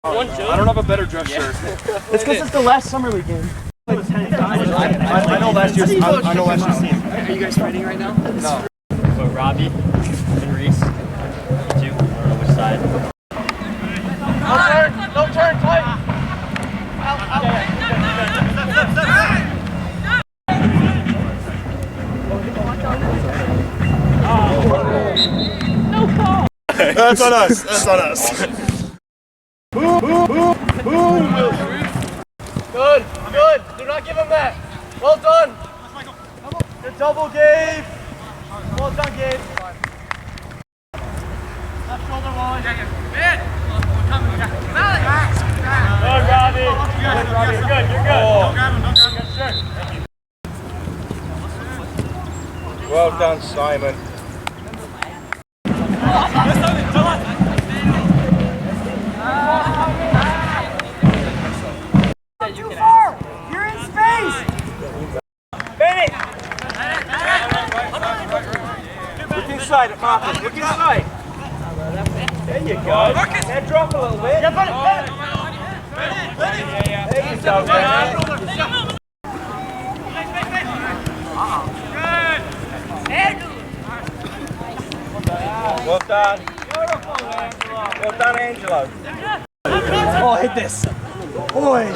I don't have a better dress shirt. It's because it's the last summer league game. I know last year's team. Are you guys fighting right now? No. So Robbie and Reese, you two, I don't know which side. No turn, tight. No call. That's on us. That's on us. Good. Do not give him that. Well done. Good double, Gabe. Well done, Gabe. Left shoulder, Wally. Good, Robbie. Good, Robbie. You're good. Don't grab him. Well done, Simon. Too far. You're in space. Finish. Look inside, Marcus. Look inside. There you go. Head drop a little bit. Yeah, put it. There you go, man. Well done. Well done, Angelo. Oh, hit this. Boy.